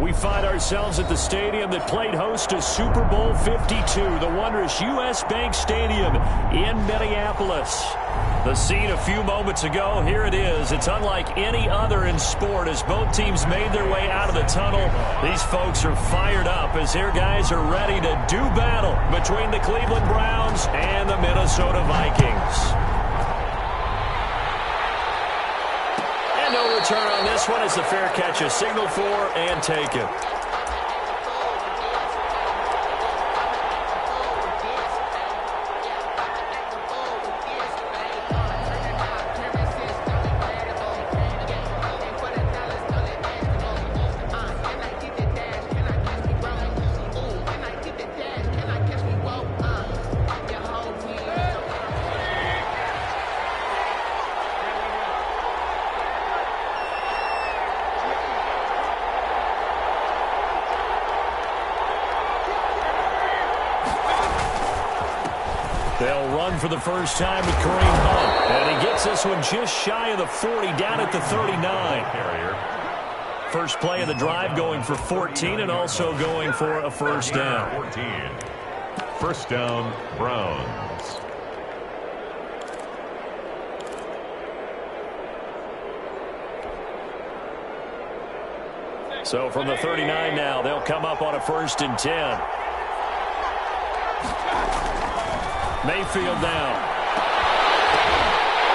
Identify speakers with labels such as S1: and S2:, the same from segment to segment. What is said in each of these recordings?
S1: We find ourselves at the stadium that played host to Super Bowl 52, the wondrous U.S. Bank Stadium in Minneapolis. The scene a few moments ago, here it is. It's unlike any other in sport as both teams made their way out of the tunnel. These folks are fired up as their guys are ready to do battle between the Cleveland Browns and the Minnesota Vikings. And no return on this one as the fair catch is signaled for and taken. They'll run for the first time with Kareem Hunt. And he gets this one just shy of the 40, down at the 39. First play of the drive going for 14 and also going for a first down.
S2: 14. First down, Browns.
S1: So from the 39 now, they'll come up on a 1st and 10. Mayfield down.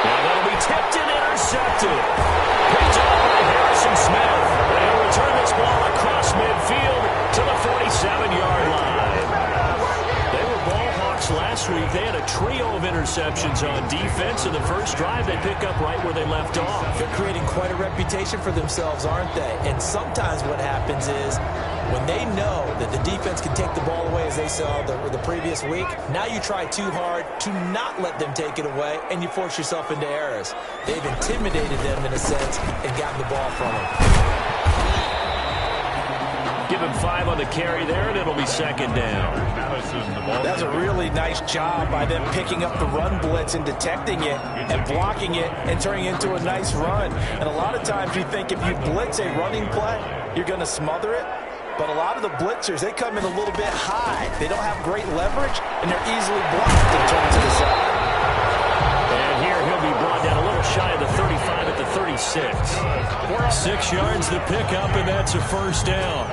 S1: Now that'll be tipped and intercepted. Picked up by Harrison Smith. And he'll return this ball across midfield to the 47-yard line. They were ball hawks last week. They had a trio of interceptions on defense. In the first drive, they pick up right where they left off.
S3: They're creating quite a reputation for themselves, aren't they? And sometimes what happens is when they know that the defense can take the ball away, as they saw the previous week, now you try too hard to not let them take it away, and you force yourself into errors. They've intimidated them in a sense and gotten the ball from them.
S1: Give him 5 on the carry there, and it'll be 2nd down.
S3: That's a really nice job by them picking up the run blitz and detecting it and blocking it and turning it into a nice run. And a lot of times you think if you blitz a running play, you're going to smother it. But a lot of the blitzers, they come in a little bit high. They don't have great leverage, and they're easily blocked and turned to the side.
S1: And here he'll be brought down a little shy of the 35 at the 36. 6 yards to pick up, and that's a first down.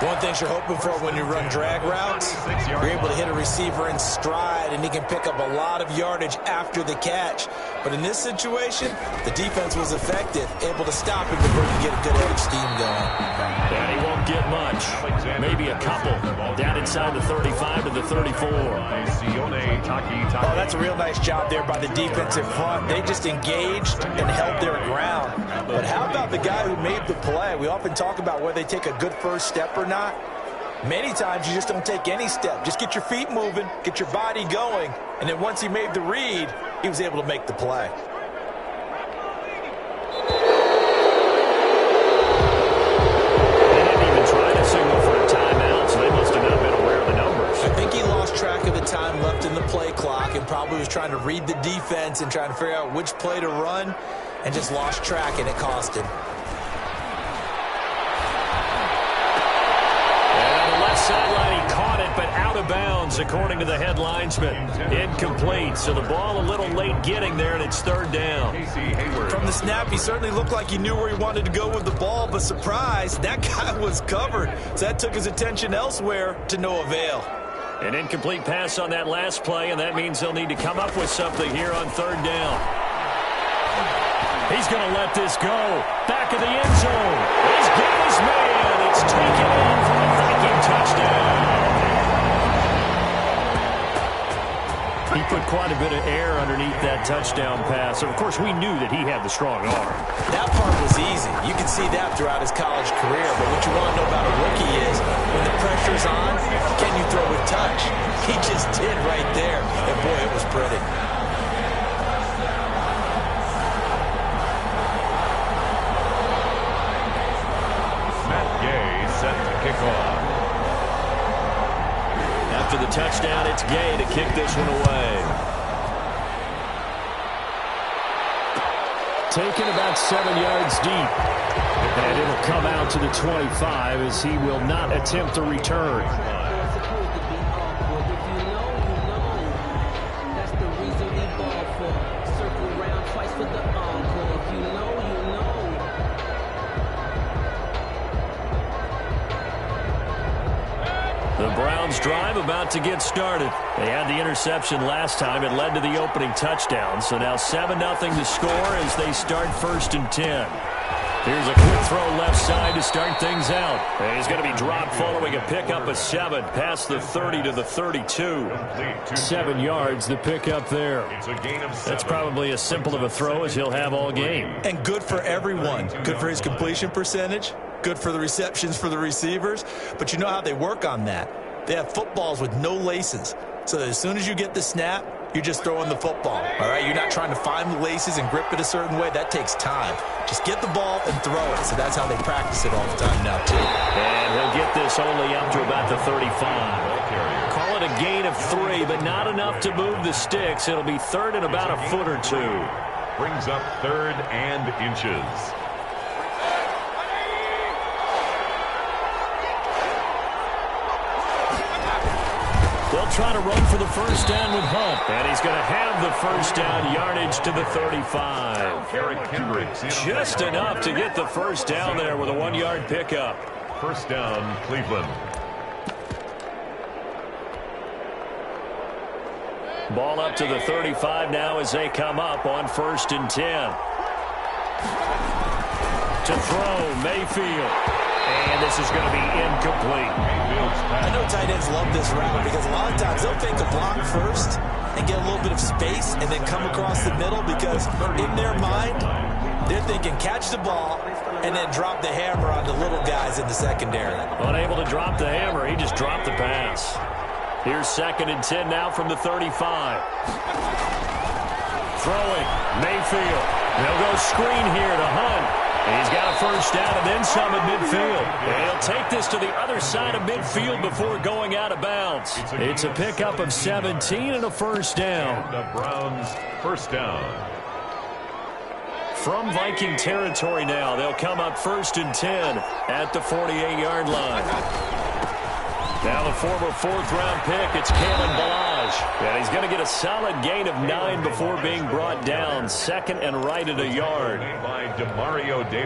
S3: One thing you're hoping for when you run drag routes, you're able to hit a receiver in stride, and he can pick up a lot of yardage after the catch. But in this situation, the defense was effective, able to stop him before you get a good edge scheme going.
S1: And he won't get much. Maybe a couple. Down inside the 35 to the 34.
S3: Oh, that's a real nice job there by the defensive front. They just engaged and held their ground. But how about the guy who made the play? We often talk about whether they take a good first step or not. Many times you just don't take any step. Just get your feet moving, get your body going, and then once he made the read, he was able to make the play.
S1: They didn't even try to signal for a timeout, so they must have not been aware of the numbers.
S3: I think he lost track of the time left in the play clock and probably was trying to read the defense and trying to figure out which play to run and just lost track, and it cost him.
S1: Sideline, he caught it, but out of bounds, according to the head linesman. Incomplete, so the ball a little late getting there, and it's 3rd down.
S3: From the snap, he certainly looked like he knew where he wanted to go with the ball, but surprise, that guy was covered. So that took his attention elsewhere to no avail.
S1: An incomplete pass on that last play, and that means they'll need to come up with something here on 3rd down. He's going to let this go. Back of the end zone. He's got his man. It's taken in for a Viking touchdown. He put quite a bit of air underneath that touchdown pass. Of course, we knew that he had the strong arm.
S3: That part was easy. You can see that throughout his college career. But what you want to know about a rookie is when the pressure's on, can you throw with touch? He just did right there. And, boy, it was pretty.
S1: After the touchdown, it's Gay to kick this one away. Taken about 7 yards deep. And it'll come out to the 25 as he will not attempt a return. The Browns drive about to get started. They had the interception last time. It led to the opening touchdown. So now 7-0 to score as they start 1st and 10. Here's a quick throw left side to start things out. And he's going to be dropped following a pickup of 7 past the 30 to the 32. 7 yards, the pickup there. That's probably as simple of a throw as he'll have all game.
S3: And good for everyone. Good for his completion percentage. Good for the receptions for the receivers. But you know how they work on that. They have footballs with no laces. So as soon as you get the snap, you're just throwing the football. All right, you're not trying to find the laces and grip it a certain way. That takes time. Just get the ball and throw it. So that's how they practice it all the time now, too.
S1: And he'll get this only up to about the 35. Call it a gain of 3, but not enough to move the sticks. It'll be 3rd and about a foot or 2.
S2: Brings up 3rd and inches.
S1: They'll try to run for the first down with Hunt. And he's going to have the first down yardage to the 35. Just enough to get the first down there with a 1-yard pickup.
S2: First down, Cleveland.
S1: Ball up to the 35 now as they come up on 1st and 10. To throw, Mayfield. And this is going to be incomplete.
S3: I know tight ends love this route because a lot of times they'll take a block first and get a little bit of space and then come across the middle because in their mind, they're thinking catch the ball and then drop the hammer on the little guys in the secondary.
S1: Unable to drop the hammer, he just dropped the pass. Here's 2nd and 10 now from the 35. Throwing, Mayfield. They'll go screen here to Hunt. He's got a first down and then some at midfield. And he'll take this to the other side of midfield before going out of bounds. It's a pickup of 17 and a first down.
S2: The Browns first down.
S1: From Viking territory now, they'll come up 1st and 10 at the 48-yard line. Now the former 4th-round pick, it's Kalen Ballage. And he's going to get a solid gain of 9 before being brought down. 2nd and right at a yard.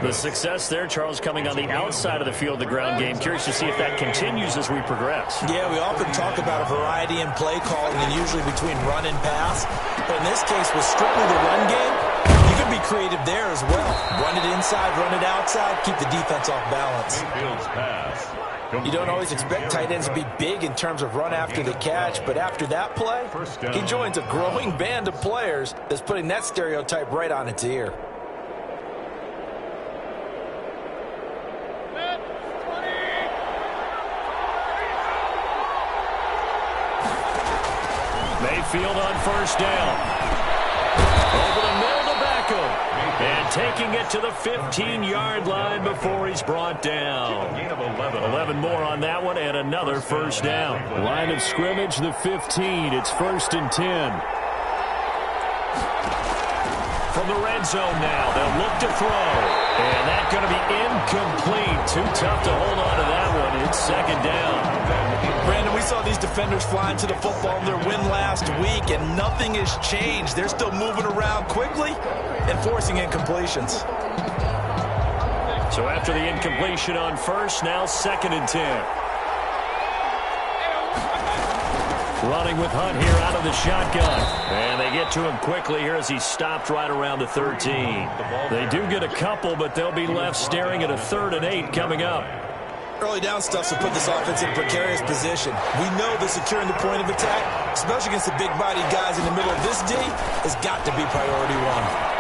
S1: The success there, Charles, coming on the outside of the field, the ground game. Curious to see if that continues as we progress.
S3: Yeah, we often talk about a variety in play calling and usually between run and pass. But in this case, with strictly the run game, you can be creative there as well. Run it inside, run it outside, keep the defense off balance. You don't always expect tight ends to be big in terms of run after the catch, but after that play, he joins a growing band of players that's putting that stereotype right on its ear.
S1: Mayfield on first down. Over the middle to Beckham. And taking it to the 15-yard line before he's brought down. 11 more on that one and another first down. Line of scrimmage, the 15. It's 1st and 10. From the red zone now, they'll look to throw. And that's going to be incomplete. Too tough to hold on to that one. It's 2nd down.
S3: Brandon, we saw these defenders flying to the football in their win last week, and nothing has changed. They're still moving around quickly and forcing incompletions.
S1: So after the incompletion on first, now 2nd and 10. Running with Hunt here out of the shotgun. And they get to him quickly here as he's stopped right around the 13. They do get a couple, but they'll be left staring at a 3rd and 8 coming up.
S3: Early down stuff will put this offense in a precarious position. We know that securing the point of attack, especially against the big-bodied guys in the middle of this D, has got to be priority 1.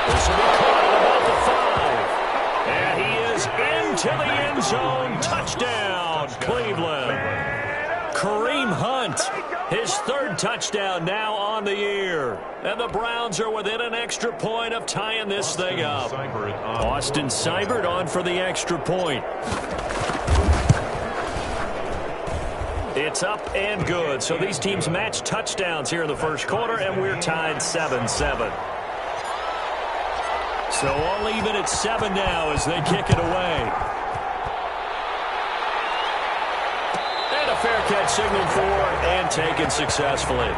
S1: This will be caught at about the 5. And he is into the end zone. Touchdown, Cleveland. Kareem Hunt, his 3rd touchdown now on the year. And the Browns are within an extra point of tying this thing up. Austin Seibert on for the extra point. It's up and good. So these teams match touchdowns here in the first quarter, and we're tied 7-7. So all even at 7 now as they kick it away. And a fair catch signaled for and taken successfully.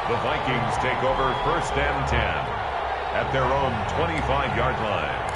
S2: The Vikings take over 1st and 10 at their own 25-yard line.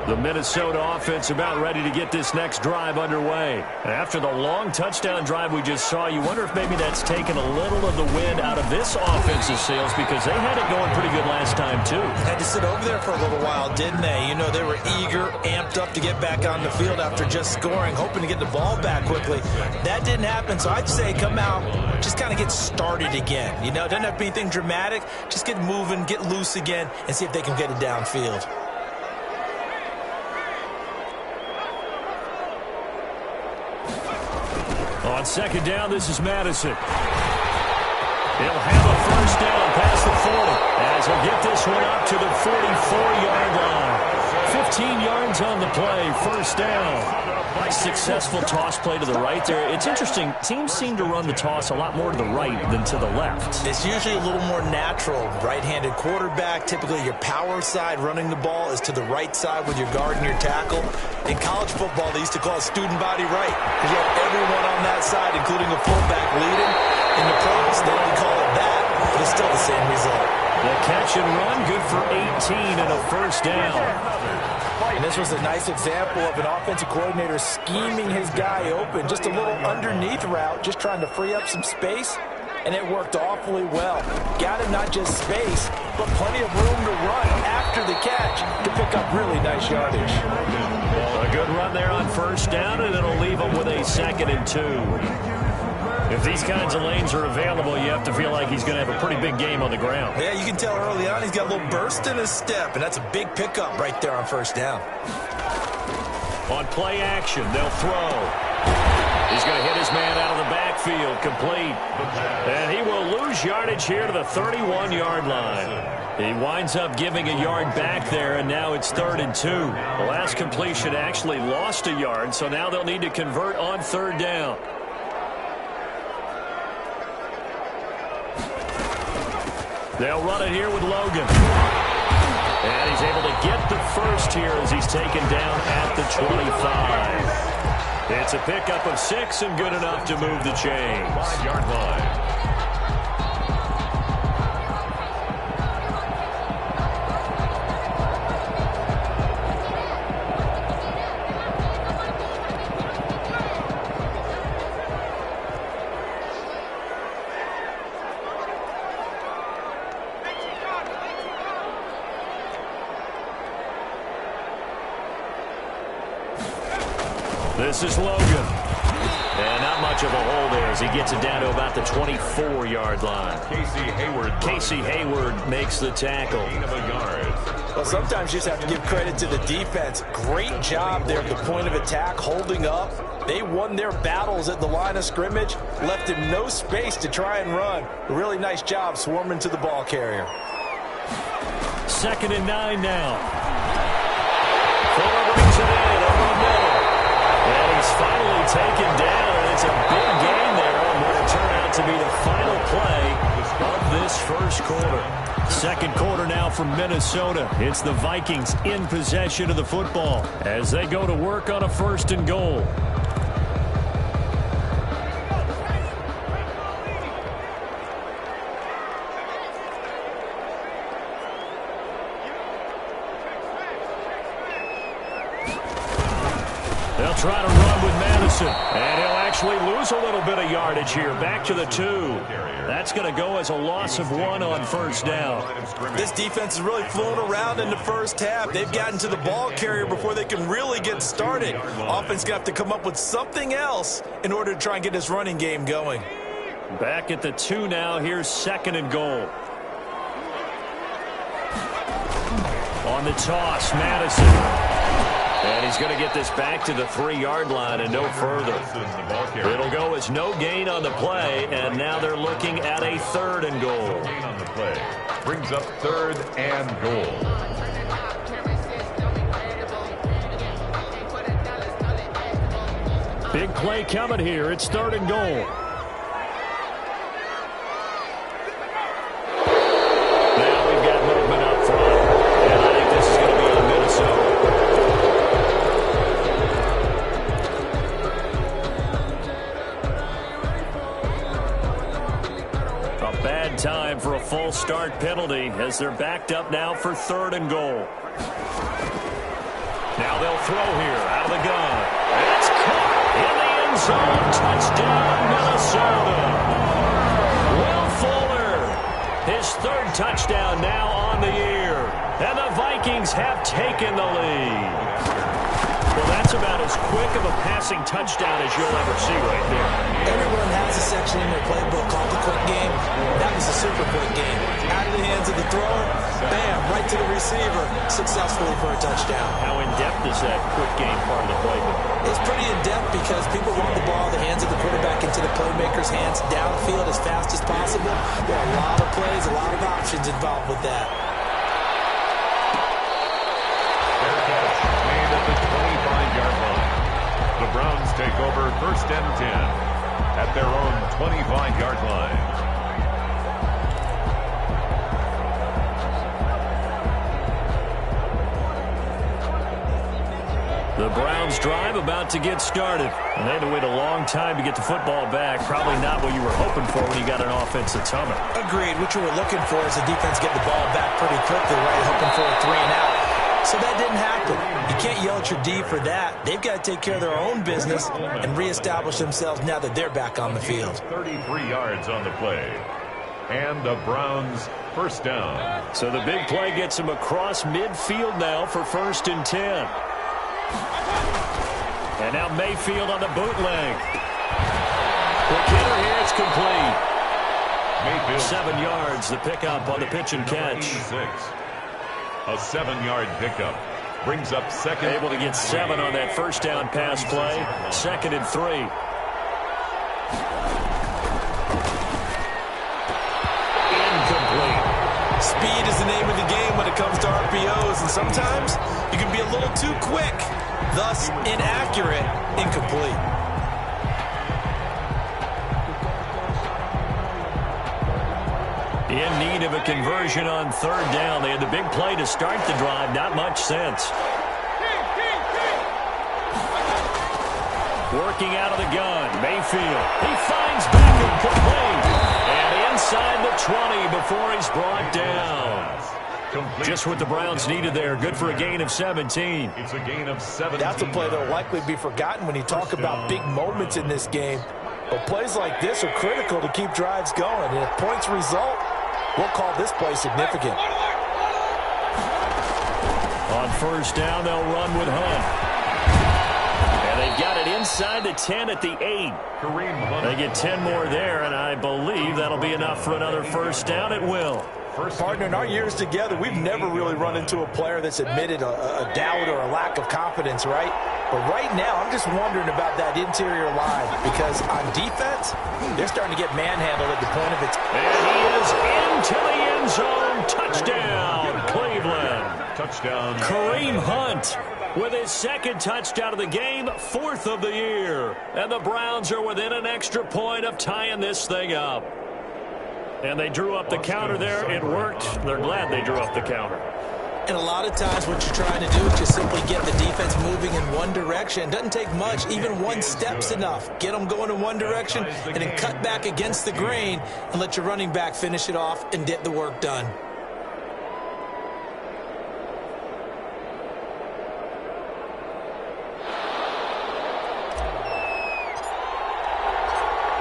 S1: The Minnesota offense about ready to get this next drive underway. After the long touchdown drive we just saw, you wonder if maybe that's taken a little of the wind out of this offense's sails because they had it going pretty good last time too.
S3: Had to sit over there for a little while, didn't they? You know, they were eager, amped up to get back on the field after just scoring, hoping to get the ball back quickly. That didn't happen, so I'd say come out, just kind of get started again. You know, doesn't have to be anything dramatic. Just get moving, get loose again, and see if they can get it downfield.
S1: On 2nd down, this is Madison. He'll have a 1st down past the 40 as he'll get this one up to the 44-yard line. 15 yards on the play, 1st down. Nice successful toss play to the right there. It's interesting. Teams seem to run the toss a lot more to the right than to the left.
S3: It's usually a little more natural. Right-handed quarterback, typically your power side running the ball is to the right side with your guard and your tackle. In college football, they used to call it student body right because you have everyone on that side, including a fullback leading. In the pros, they don't call it that, but it's still the same result.
S1: The catch and run, good for 18 and a 1st down.
S3: And this was a nice example of an offensive coordinator scheming his guy open. Just a little underneath route, just trying to free up some space. And it worked awfully well. Got him not just space, but plenty of room to run after the catch to pick up really nice yardage.
S1: A good run there on 1st down, and it'll leave him with a 2nd and 2. If these kinds of lanes are available, you have to feel like he's going to have a pretty big game on the ground.
S3: Yeah, you can tell early on he's got a little burst in his step, and that's a big pickup right there on 1st down.
S1: On play action, they'll throw. He's going to hit his man out of the backfield, complete. And he will lose yardage here to the 31-yard line. He winds up giving a yard back there, and now it's 3rd and 2. The last completion actually lost a yard, so now they'll need to convert on 3rd down. They'll run it here with Logan. And he's able to get the 1st here as he's taken down at the 25. It's a pickup of 6 and good enough to move the chains.
S2: 5-yard line.
S1: This is Logan. And not much of a hole there as he gets it down to about the 24-yard line. Casey Hayward makes the tackle.
S3: Well, sometimes you just have to give credit to the defense. Great job there at the point of attack, holding up. They won their battles at the line of scrimmage, left him no space to try and run. A really nice job swarming to the ball carrier.
S1: 2nd and 9 now. Fuller brings it in over the middle. And he's finally taken down, and it's a big gain there on what will turn out to be the final play of this 1st quarter. 2nd quarter now from Minnesota. It's the Vikings in possession of the football as they go to work on a 1st and goal. They'll try to run with Madison, and he'll actually lose a little bit of yardage here. Back to the 2. That's going to go as a loss of 1 on 1st down.
S3: This defense is really flown around in the 1st half. They've gotten to the ball carrier before they can really get started. Offense going to have to come up with something else in order to try and get this running game going.
S1: Back at the 2 now. Here's 2nd and goal. On the toss, Madison. And he's going to get this back to the 3-yard line and no further. It'll go as no gain on the play, and now they're looking at a 3rd and goal.
S2: Gain on the play brings up 3rd and goal.
S1: Big play coming here. It's 3rd and goal. start penalty as they're backed up now for 3rd and goal. Now they'll throw here out of the gun. It's caught in the end zone. Touchdown, Minnesota. Will Fuller, his 3rd touchdown now on the year. And the Vikings have taken the lead. Well, that's about as quick of a passing touchdown as you'll ever see right there.
S3: Everyone has a section in their playbook called the quick game. That was a super quick game. Out of the hands of the thrower, bam, right to the receiver, successfully for a touchdown.
S1: How in-depth is that quick game part of the playbook?
S3: It's pretty in-depth because people want the ball in the hands of the quarterback into the playmaker's hands downfield as fast as possible. There are a lot of plays, a lot of options involved with that.
S2: The Browns take over 1st and 10 at their own 25-yard line.
S1: The Browns drive about to get started. And they had to wait a long time to get the football back. Probably not what you were hoping for when you got an offense that's humming.
S3: Agreed. What you were looking for is the defense get the ball back pretty quickly, right? Hoping for a 3-and-out. So that didn't happen. You can't yell at your D for that. They've got to take care of their own business and reestablish themselves now that they're back on the field.
S2: 33 yards on the play. And the Browns 1st down.
S1: So the big play gets them across midfield now for 1st and 10. And now Mayfield on the bootleg. Quick hitter here, it's complete.
S2: Mayfield.
S1: 7 yards, the pickup on the pitch and catch.
S2: 86. A 7-yard pickup brings up 2nd.
S1: Able to get 7 on that 1st down pass play. 2nd and 3. Incomplete.
S3: Speed is the name of the game when it comes to RPOs, and sometimes you can be a little too quick, thus inaccurate, incomplete.
S1: In need of a conversion on 3rd down. They had the big play to start the drive. Not much sense. Working out of the gun. Mayfield. He finds Beckham complete. And inside the 20 before he's brought down. Just what the Browns needed there. Good for a gain of 17.
S2: It's a gain of 17.
S3: That's a play that will likely be forgotten when you talk about big moments in this game. But plays like this are critical to keep drives going. And if points result, we'll call this play significant.
S1: On 1st down, they'll run with Hunt. And they've got it inside the 10 at the 8.
S2: Kareem Hunt.
S1: They get 10 more there, and I believe that'll be enough for another 1st down. It will.
S3: Partner, in our years together, we've never really run into a player that's admitted a doubt or a lack of confidence, right? But right now, I'm just wondering about that interior line because on defense, they're starting to get manhandled at the point of it.
S1: And he is into the end zone. Touchdown, Cleveland.
S2: Touchdown.
S1: Kareem Hunt with his 2nd touchdown of the game, 4th of the year. And the Browns are within an extra point of tying this thing up. And they drew up the counter there. It worked. They're glad they drew up the counter.
S3: And a lot of times what you're trying to do is just simply get the defense moving in one direction. It doesn't take much. Even one step's enough. Get them going in one direction and then cut back against the grain and let your running back finish it off and get the work done.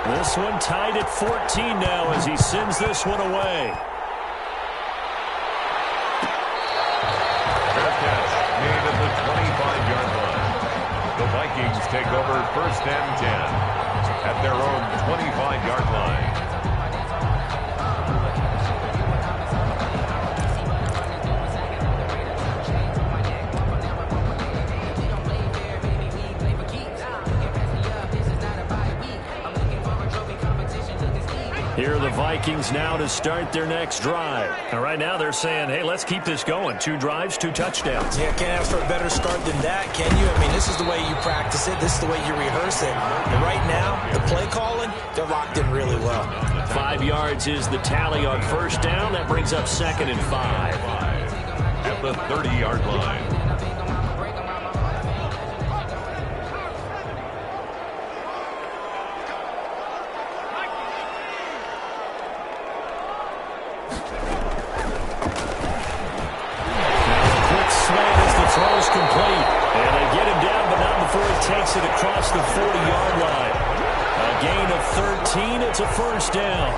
S1: This one tied at 14 now as he sends this one away.
S2: Fair catch made at the 25-yard line. The Vikings take over 1st and 10 at their own 25-yard line.
S1: Here are the Vikings now to start their next drive. And right now they're saying, hey, let's keep this going. 2 drives, 2 touchdowns.
S3: Yeah, can't ask for a better start than that, can you? I mean, this is the way you practice it. This is the way you rehearse it. And right now, the play calling, they're locked in really well.
S1: 5 yards is the tally on 1st down. That brings up 2nd and 5.
S2: At the 30-yard line.
S1: the 40-yard line. A gain of 13. It's a first down.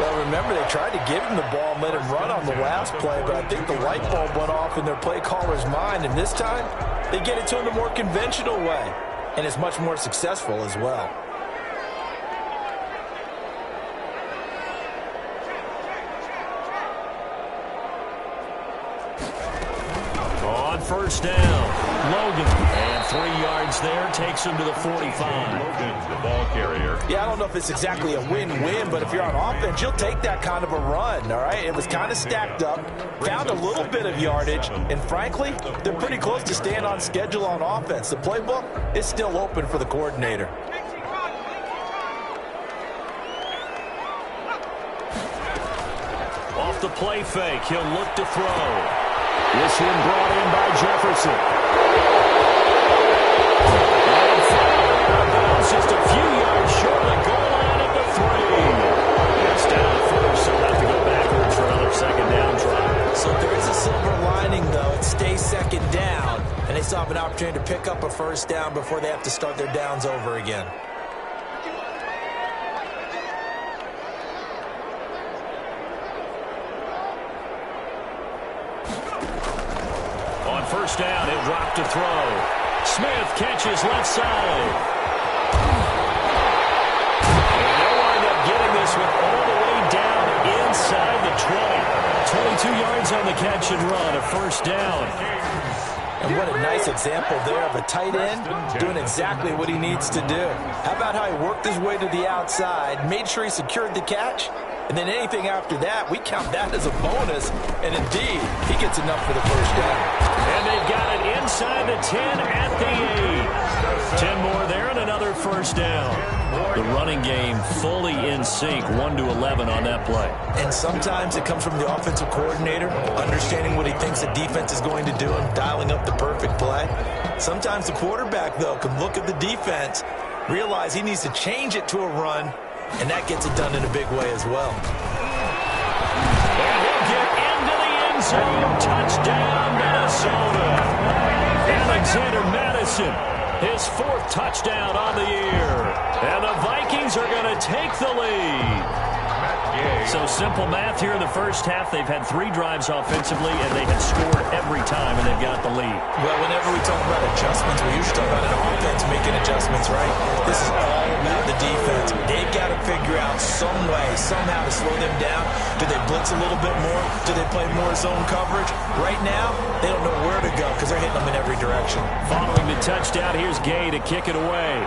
S3: Well, remember, they tried to give him the ball and let him run on the last play, but I think the light bulb went off in their play caller's mind, and this time they get it to him the more conventional way, and it's much more successful as well.
S1: On first down, Logan. And 3 yards there, takes him to the 45.
S2: Logan's the ball carrier.
S3: Yeah, I don't know if it's exactly a win-win, but if you're on offense, you'll take that kind of a run, all right? It was kind of stacked up, found a little bit of yardage, and frankly, they're pretty close to staying on schedule on offense. The playbook is still open for the coordinator.
S1: Off the play fake, he'll look to throw. This one brought in by Jefferson. And fired. Just a few yards short of the goal line at the 3. It's down to first, so they'll have to go backwards for another second down try.
S3: So there is a silver lining, though. It stays second down, and they still have an opportunity to pick up a first down before they have to start their downs over again.
S1: First down, he'll drop to throw. Smith catches left side. And they'll wind up getting this one all the way down inside the 20. 22 yards on the catch and run, a first down.
S3: And what a nice example there of a tight end doing exactly what he needs to do. How about how he worked his way to the outside, made sure he secured the catch, and then anything after that, we count that as a bonus. And indeed, he gets enough for the first down.
S1: And they've got it inside the 10 at the 8. 10 more there and another first down. The running game fully in sync, 1-11 on that play.
S3: And sometimes it comes from the offensive coordinator, understanding what he thinks the defense is going to do and dialing up the perfect play. Sometimes the quarterback, though, can look at the defense, realize he needs to change it to a run, and that gets it done in a big way as well.
S1: And he'll get into the end zone. Touchdown, Minnesota. Alexander Madison, his 4th touchdown on the year. And the Vikings are going to take the lead. So simple math here in the first half. They've had 3 drives offensively, and they have scored every time, and they've got the lead.
S3: Well, whenever we talk about adjustments, we usually talk about an offense making adjustments, right? This is all about the defense. They've got to figure out some way, somehow to slow them down. Do they blitz a little bit more? Do they play more zone coverage? Right now, they don't know where to go because they're hitting them in every direction.
S1: Following the touchdown, here's Gay to kick it away.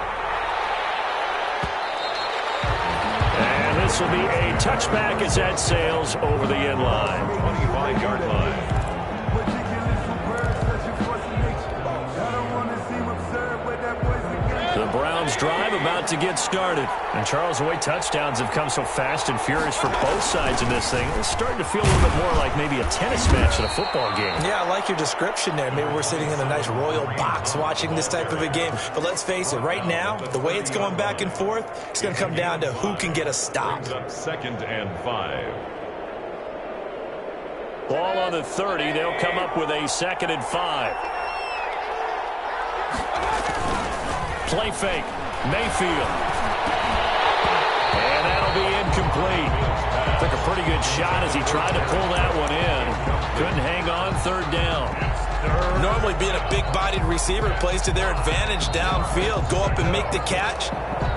S1: And this will be a touchback as that sails over the end line.
S2: 25-yard line.
S1: The Browns drive about to get started. And Charles, the way touchdowns have come so fast and furious for both sides of this thing, it's starting to feel a little bit more like maybe a tennis match at a football game.
S3: Yeah, I like your description there. Maybe we're sitting in a nice royal box watching this type of a game. But let's face it, right now, the way it's going back and forth, it's going to come down to who can get a stop.
S2: Brings up 2nd and 5.
S1: Ball on the 30. They'll come up with a 2nd and 5. Play fake. Mayfield. And that'll be incomplete. Took a pretty good shot as he tried to pull that one in. Couldn't hang on, 3rd down.
S3: Normally being a big-bodied receiver plays to their advantage downfield. Go up and make the catch,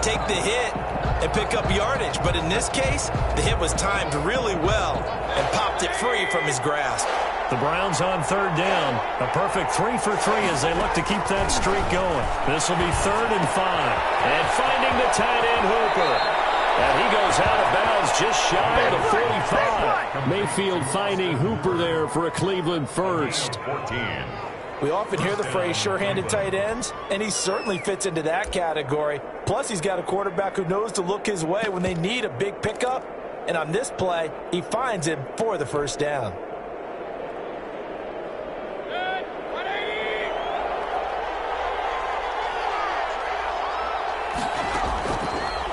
S3: take the hit, and pick up yardage. But in this case, the hit was timed really well and popped it free from his grasp.
S1: The Browns on 3rd down. A perfect 3 for 3 as they look to keep that streak going. This will be 3rd and 5. And finding the tight end Hooper. And he goes out of bounds just shy of the 45. Mayfield finding Hooper there for a Cleveland first.
S2: 14.
S3: We often hear the phrase sure-handed tight ends, and he certainly fits into that category. Plus, he's got a quarterback who knows to look his way when they need a big pickup. And on this play, he finds him for the first down.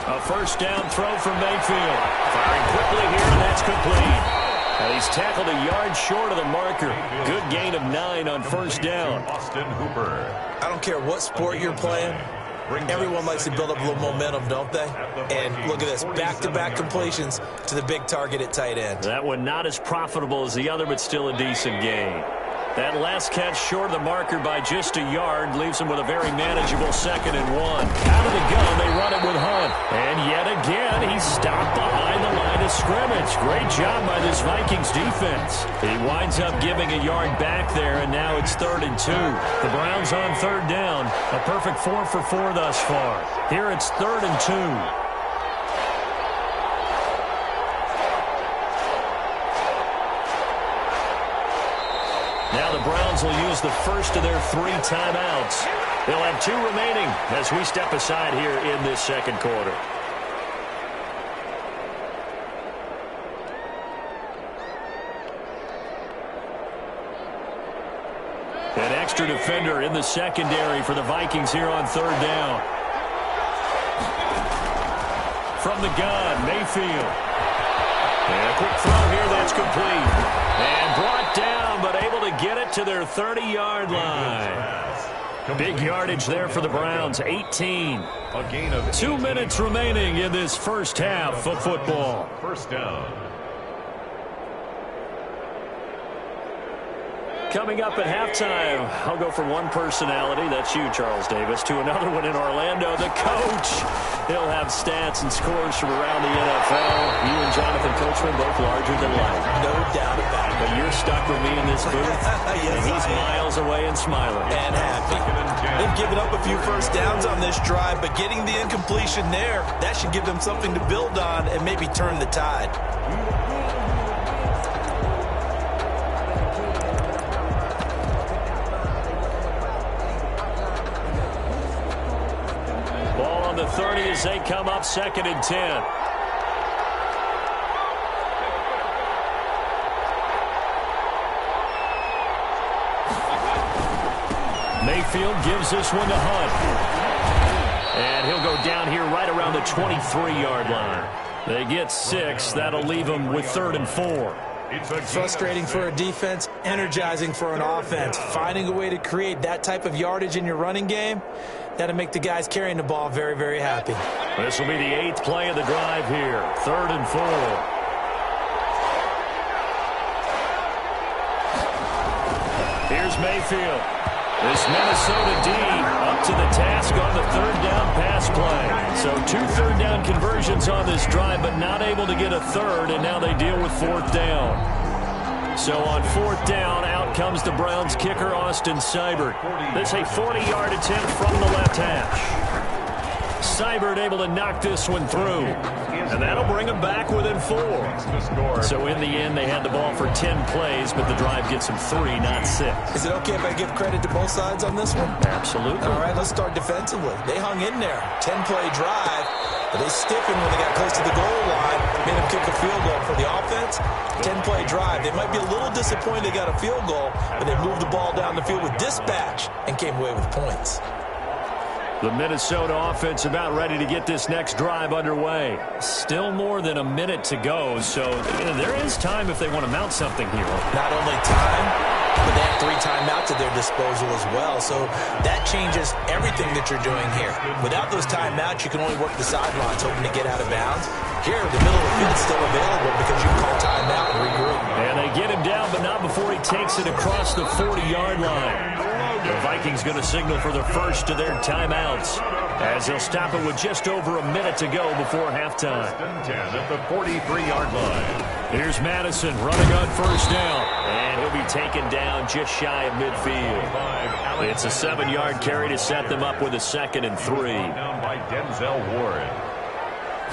S1: A first down throw from Mayfield. Firing quickly here, and that's complete. And he's tackled a yard short of the marker. Good gain of 9 on first down.
S2: Austin Hooper.
S3: I don't care what sport you're playing. Everyone likes to build up a little momentum, don't they? And look at this, back-to-back completions to the big target at tight end.
S1: That one not as profitable as the other, but still a decent gain. That last catch short of the marker by just a yard leaves him with a very manageable 2nd and 1. Out of the gun, they run it with Hunt. And yet again, he's stopped behind the line of scrimmage. Great job by this Vikings defense. He winds up giving a yard back there, and now it's 3rd and 2. The Browns on 3rd down. A perfect 4 for 4 thus far. Here it's 3rd and 2. Now the Browns will use the first of their 3 timeouts. They'll have 2 remaining as we step aside here in this 2nd quarter. An extra defender in the secondary for the Vikings here on 3rd down. From the gun, Mayfield. And a quick throw here that's complete. And brought down, but able to get it to their 30-yard line. Big yardage there for the Browns, 18.
S2: A gain of
S1: 2 minutes remaining in this first half of football.
S2: First down.
S1: Coming up at halftime, I'll go from one personality, that's you, Charles Davis, to another one in Orlando, the coach. He'll have stats and scores from around the NFL. You and Jonathan Coachman both larger than life.
S3: No doubt about it.
S1: But you're stuck with me in this booth,
S3: Yes,
S1: and he's miles away and smiling.
S3: And happy. They've given up a few first downs on this drive, but getting the incompletion there, that should give them something to build on and maybe turn the tide.
S1: The 30 as they come up 2nd and 10. Mayfield gives this one to Hunt. And he'll go down here right around the 23-yard line. They get 6. That'll leave them with 3rd and 4.
S3: Frustrating for a defense, energizing for an offense. Finding a way to create that type of yardage in your running game, that'll make the guys carrying the ball very, very happy.
S1: This will be the 8th play of the drive here. 3rd and 4. Here's Mayfield. This Minnesota D up to the task on the 3rd down pass play. So 2 third down conversions on this drive, but not able to get a 3rd, and now they deal with 4th down. So on 4th down, out comes the Browns kicker, Austin Seibert. This a 40-yard attempt from the left hash. Seibert able to knock this one through. And that'll bring them back within 4. So in the end, they had the ball for 10 plays, but the drive gets them 3, not 6.
S3: Is it okay if I give credit to both sides on this one?
S1: Absolutely.
S3: All right, let's start defensively. They hung in there. 10-play drive, but they stiffened when they got close to the goal line, made them kick a field goal. For the offense, 10-play drive. They might be a little disappointed they got a field goal, but they moved the ball down the field with dispatch and came away with points.
S1: The Minnesota offense about ready to get this next drive underway. Still more than a minute to go, so there is time if they want to mount something here.
S3: Not only time, but they have 3 timeouts at their disposal as well, so that changes everything that you're doing here. Without those timeouts, you can only work the sidelines, hoping to get out of bounds. Here, the middle of the field's still available because you can call timeout and regroup.
S1: And they get him down, but not before he takes it across the 40-yard line. The Vikings going to signal for the first of their timeouts as they'll stop it with just over a minute to go before halftime.
S2: 10 at the 43-yard line.
S1: Here's Madison running on 1st down, and he'll be taken down just shy of midfield. It's a 7-yard carry to set them up with a 2nd and 3.
S2: Down by Denzel Ward.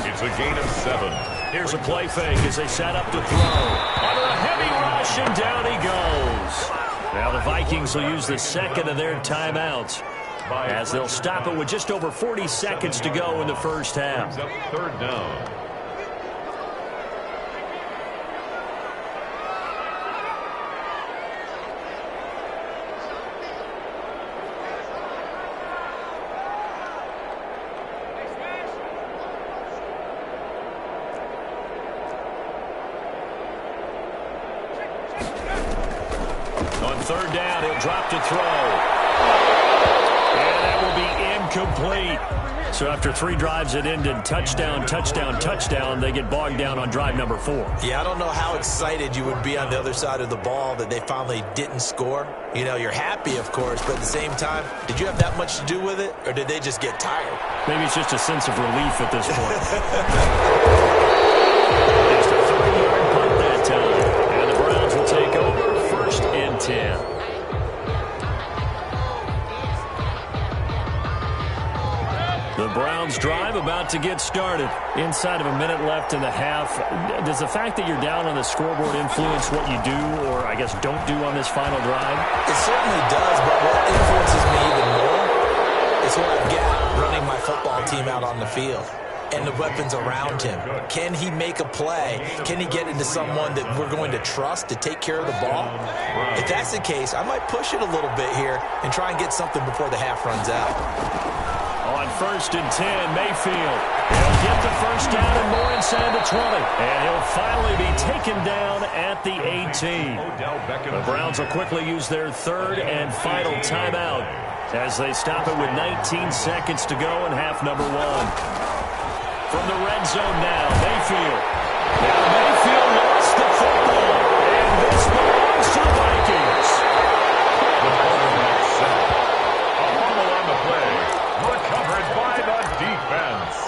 S2: It's a gain of 7.
S1: Here's a play fake as they set up to throw. Under a heavy rush, and down he goes. Now the Vikings will use the 2nd of their timeouts as they'll stop it with just over 40 seconds to go in the first half.
S2: 3rd down. On 3rd down, he'll drop to throw. And that will be
S1: incomplete. So after 3 drives that ended touchdown, touchdown, touchdown, they get bogged down on drive number 4.
S3: Yeah, I don't know how excited you would be on the other side of the ball that they finally didn't score. You know, you're happy, of course, but at the same time, did you have that much to do with it, or did they just get tired?
S1: Maybe it's just a sense of relief at this point. Just a 3-yard punt that time. And the Browns will take over 1st and 10. The Browns drive about to get started. Inside of a minute left in the half. Does the fact that you're down on the scoreboard influence what you do, or I guess don't do on this final drive?
S3: It certainly does, but what influences me even more is what I've got running my football team out on the field and the weapons around him. Can he make a play? Can he get into someone that we're going to trust to take care of the ball? If that's the case, I might push it a little bit here and try and get something before the half runs out.
S1: On 1st and 10, Mayfield. He'll get the first down and more inside the 20. And he'll finally be taken down at the 18. The Browns will quickly use their 3rd and final timeout as they stop it with 19 seconds to go in half number 1. From the red zone now, Mayfield. Now Mayfield lost the football. And this belongs to the Vikings.
S2: The quarterback set. A fumble on the play. Recovered by the defense.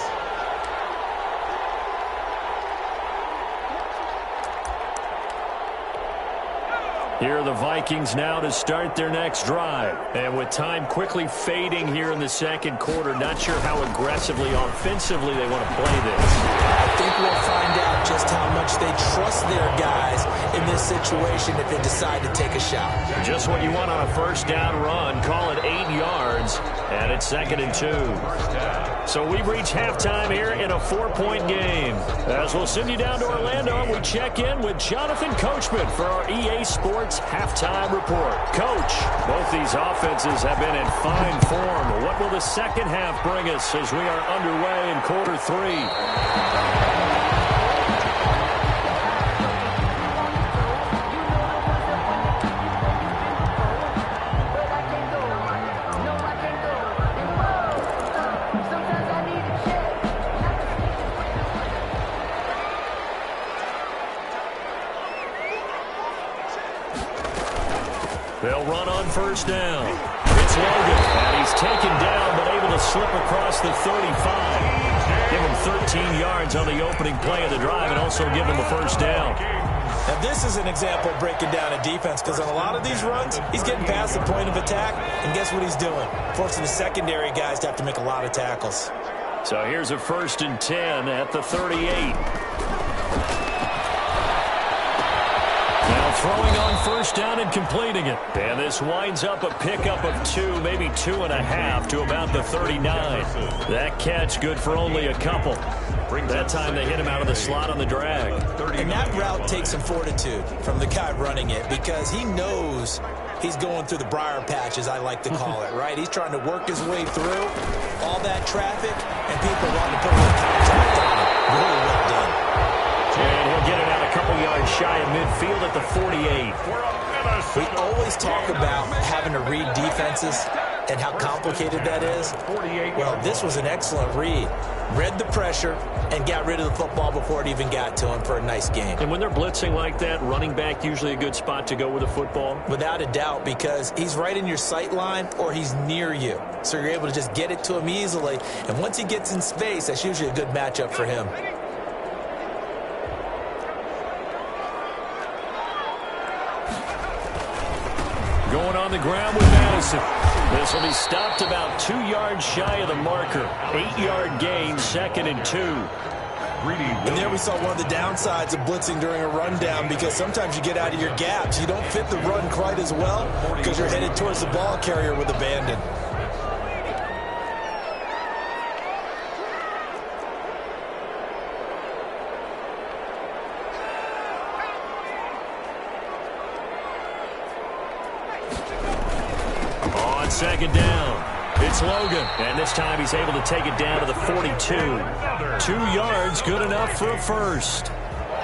S1: Here are the Vikings now to start their next drive. And with time quickly fading here in the second quarter, not sure how aggressively, offensively they want to play this.
S3: I think we'll find out just how much they trust their guys in this situation if they decide to take a shot.
S1: Just what you want on a first down run. Call it 8 yards, and it's 2nd and 2. So we've reached halftime here in a 4-point game. As we'll send you down to Orlando, we check in with Jonathan Coachman for our EA Sports Halftime Report. Coach, both these offenses have been in fine form. What will the second half bring us as we are underway in quarter 3? They'll run on first down. It's Logan, and he's taken down but able to slip across the 35. Give him 13 yards on the opening play of the drive and also give him a first down.
S3: Now this is an example of breaking down a defense, because on a lot of these runs, he's getting past the point of attack, and guess what he's doing? Forcing the secondary guys to have to make a lot of tackles.
S1: So here's a 1st and 10 at the 38. Throwing on first down and completing it. And this winds up a pickup of 2, maybe 2.5 to about the 39. That catch good for only a couple. That time they hit him out of the slot on the drag.
S3: And that route takes some fortitude from the guy running it, because he knows he's going through the briar patch, as I like to call it, right? He's trying to work his way through all that traffic, and people wanting to put a little contact on him. Really well done.
S1: And he'll get it out a couple yards shy of midfield at the 48.
S3: We always talk about having to read defenses and how complicated that is. Well, this was an excellent read. Read the pressure and got rid of the football before it even got to him for a nice game.
S1: And when they're blitzing like that, running back usually a good spot to go with the football?
S3: Without a doubt, because he's right in your sight line or he's near you. So you're able to just get it to him easily. And once he gets in space, that's usually a good matchup for him.
S1: Going on the ground with Madison. This will be stopped about 2 yards shy of the marker. 8-yard gain, 2nd and 2.
S3: And there we saw one of the downsides of blitzing during a rundown, because sometimes you get out of your gaps. You don't fit the run quite as well because you're headed towards the ball carrier with abandon.
S1: Second down. It's Logan, and this time he's able to take it down to the 42. 2 yards, good enough for a first.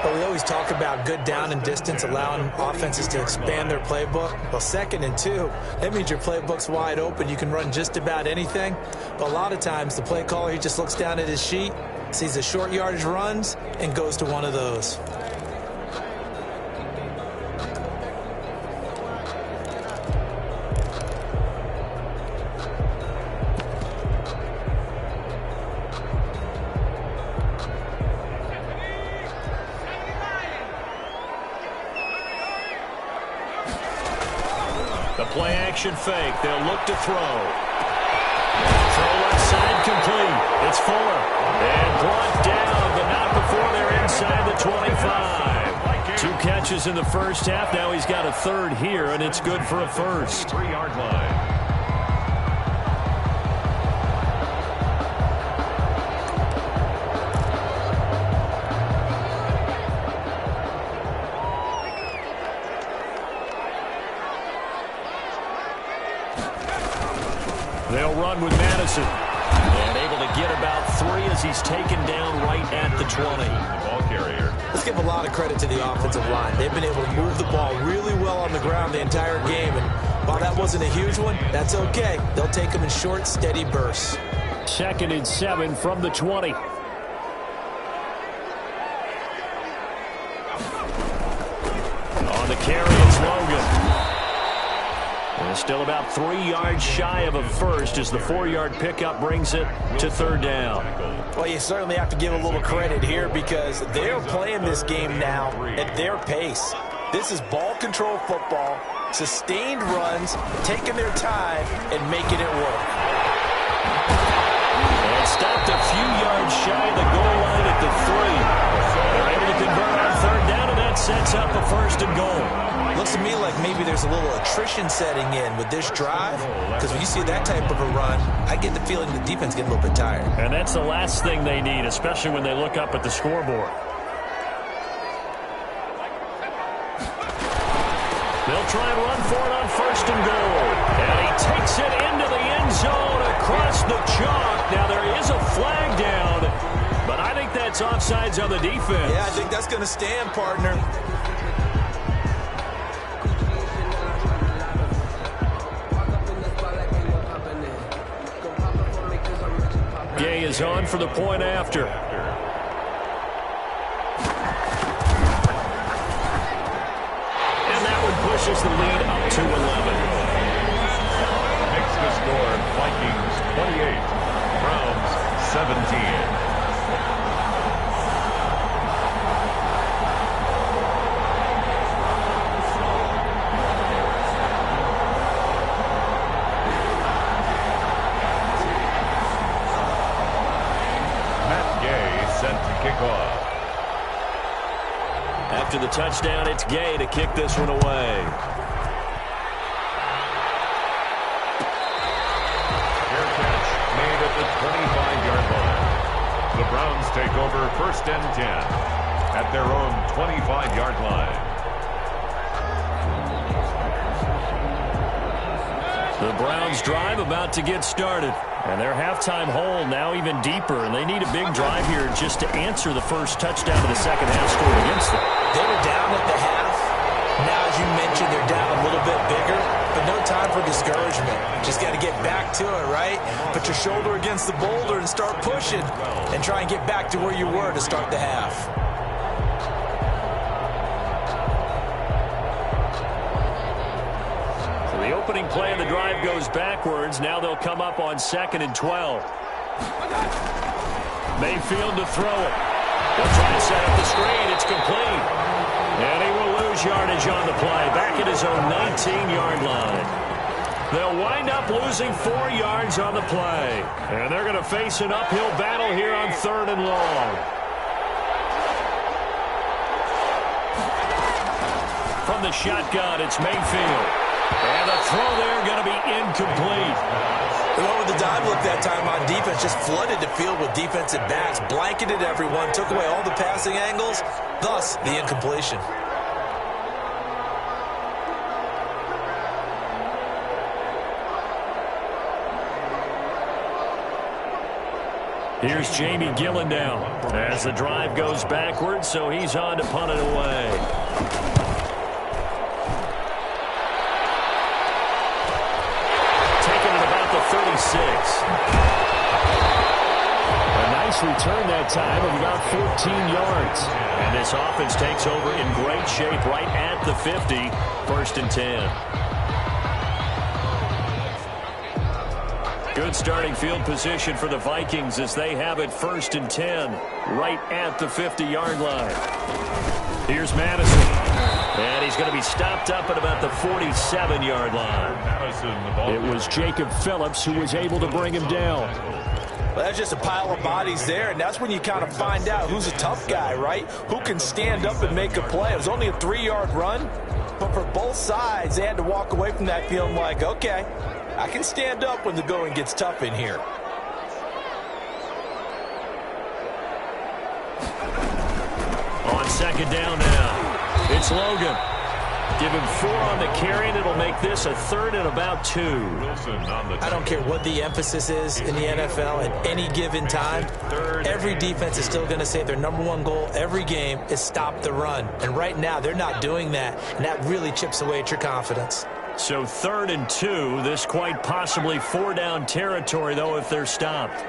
S3: But we always talk about good down and distance, allowing offenses to expand their playbook. Well, 2nd and 2, that means your playbook's wide open. You can run just about anything. But a lot of times, the play caller, he just looks down at his sheet, sees the short yardage runs, and goes to one of those.
S1: The play action fake. They'll look to throw. Throw left side complete. It's Fuller. And brought down, but not before they're inside the 25. 2 catches in the first half. Now he's got a 3rd here, and it's good for a first.
S2: 3-yard line.
S1: They'll run with Madison. And able to get about 3 as he's taken down right at the 20.
S2: The ball carrier.
S3: Let's give a lot of credit to the offensive line. They've been able to move the ball really well on the ground the entire game. And while that wasn't a huge one, that's okay. They'll take them in short, steady bursts.
S1: 2nd and 7 from the 20. On the carry, it's Logan. And still about 3 yards shy of a first as the 4-yard pickup brings it to 3rd down.
S3: Well, you certainly have to give a little credit here because they're playing this game now at their pace. This is ball control football, sustained runs, taking their time, and making it work.
S1: And stopped a few yards shy of the goal line at the 3. They're able to convert on 3rd down, and that sets up a 1st and goal.
S3: Looks to me like maybe there's a little attrition setting in with this drive, because when you see that type of a run, I get the feeling the defense getting a little bit tired.
S1: And that's the last thing they need, especially when they look up at the scoreboard. They'll try and run for it on 1st and goal. And he takes it into the end zone across the chalk. Now there is a flag down, but I think that's offsides on the defense.
S3: Yeah, I think that's going to stand, partner.
S1: Gay is on for the point after. And that one pushes the lead up to 11.
S2: Makes the score Vikings 28, Browns 17.
S1: After the touchdown, it's Gay to kick this one away.
S2: Fair catch made at the 25-yard line. The Browns take over 1st and 10 at their own 25-yard line.
S1: The Browns drive about to get started. And their halftime hole now even deeper, and they need a big drive here just to answer the first touchdown of the second half scored against them.
S3: They were down at the half. Now, as you mentioned, they're down a little bit bigger, but no time for discouragement. Just got to get back to it, right? Put your shoulder against the boulder and start pushing and try and get back to where you were to start the half.
S1: The opening play of the drive goes backwards. Now they'll come up on 2nd and 12. Mayfield to throw it. They'll try to set up the screen. It's complete. And he will lose yardage on the play. Back at his own 19-yard line. They'll wind up losing 4 yards on the play. And they're going to face an uphill battle here on 3rd and long. From the shotgun, it's Mayfield. And the throw there going to be incomplete.
S3: They went with the dive look that time on defense, just flooded the field with defensive backs, blanketed everyone, took away all the passing angles, thus the incompletion.
S1: Here's Jamie Gillen now as the drive goes backwards, so he's on to punt it away. Taking it about the 36. A nice return that time of about 14 yards. And this offense takes over in great shape right at the 50. 1st and 10. Good starting field position for the Vikings as they have it 1st and 10 right at the 50-yard line. Here's Madison. And he's going to be stopped up at about the 47-yard line. It was Jacob Phillips who was able to bring him down.
S3: Well, that's just a pile of bodies there, and that's when you kind of find out who's a tough guy, right? Who can stand up and make a play. It was only a 3-yard run, but for both sides, they had to walk away from that feeling like, okay, I can stand up when the going gets tough in here.
S1: On 2nd down now, it's Logan. Give him 4 on the carry, and it'll make this a 3rd and about 2.
S4: I don't care what the emphasis is in the NFL at any given time. Every defense is still going to say their #1 goal every game is stop the run. And right now, they're not doing that, and that really chips away at your confidence.
S1: So 3rd and 2, this quite possibly 4-down territory, though, if they're stopped.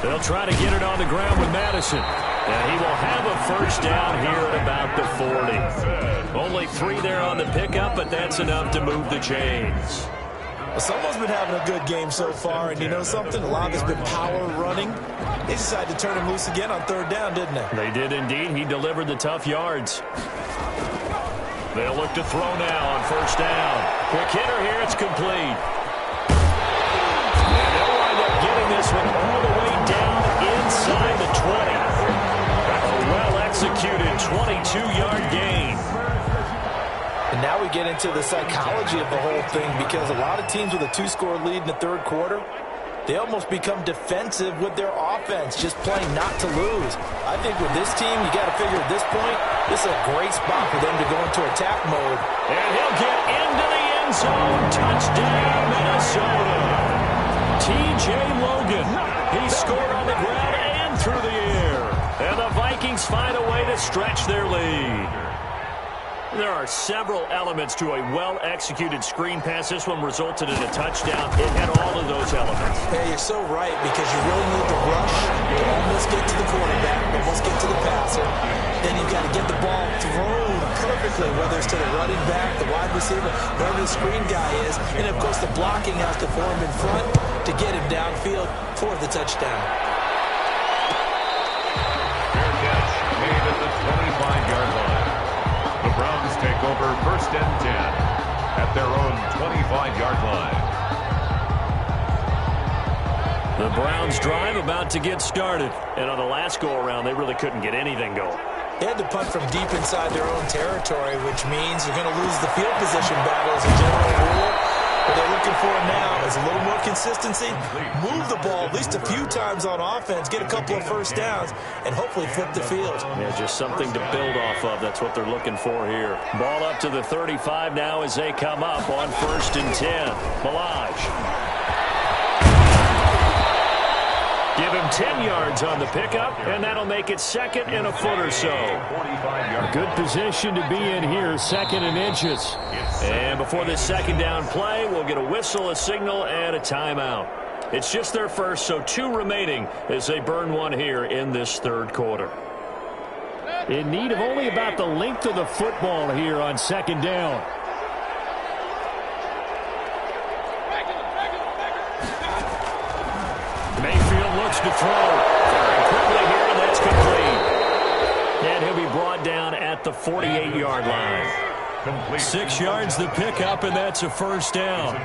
S1: They'll try to get it on the ground with Madison. And he will have a 1st down here at about the 40. Only 3 there on the pickup, but that's enough to move the chains.
S3: Well, someone's been having a good game so far, and you know something? A lot has been power running. They decided to turn him loose again on 3rd down, didn't they?
S1: They did indeed. He delivered the tough yards. They'll look to throw now on 1st down. Quick hitter here. It's complete. And they'll wind up getting this one all the way down inside the 20. A well-executed 22-yard gain.
S3: And now we get into the psychology of the whole thing, because a lot of teams with a 2-score lead in the 3rd quarter, they almost become defensive with their offense, just playing not to lose. I think with this team, you got to figure at this point, this is a great spot for them to go into attack mode.
S1: And he'll get into the end zone. Touchdown, Minnesota. T.J. Logan. He scored on the ground and through the air. And the Vikings find a way to stretch their lead. There are several elements to a well-executed screen pass. This one resulted in a touchdown. It had all of those elements.
S4: Yeah, you're so right, because you really need the rush to almost get to the quarterback, almost get to the passer. Then you've got to get the ball thrown perfectly, whether it's to the running back, the wide receiver, wherever the screen guy is. And, of course, the blocking has to form in front to get him downfield for the touchdown.
S2: Fair catch made at the 25-yard line. The Browns take over 1st and 10 at their own 25-yard line.
S1: The Browns drive about to get started. And on the last go-around, they really couldn't get anything going.
S4: They had to punt from deep inside their own territory, which means you're going to lose the field position battle as a general rule. What they're looking for now is a little more consistency. Move the ball at least a few times on offense, get a couple of 1st downs, and hopefully flip the field.
S1: Yeah, just something to build off of. That's what they're looking for here. Ball up to the 35 now as they come up on 1st and 10. Malage. Give him 10 yards on the pickup, and that'll make it 2nd and a foot or so. Good position to be in here, 2nd and inches. And before this 2nd down play, we'll get a whistle, a signal, and a timeout. It's just their first, so 2 remaining as they burn one here in this 3rd quarter. In need of only about the length of the football here on 2nd down. Mayfield looks to throw. Very quickly here, and that's complete. And he'll be brought down at the 48-yard line. 6 yards the pickup, and that's a 1st down.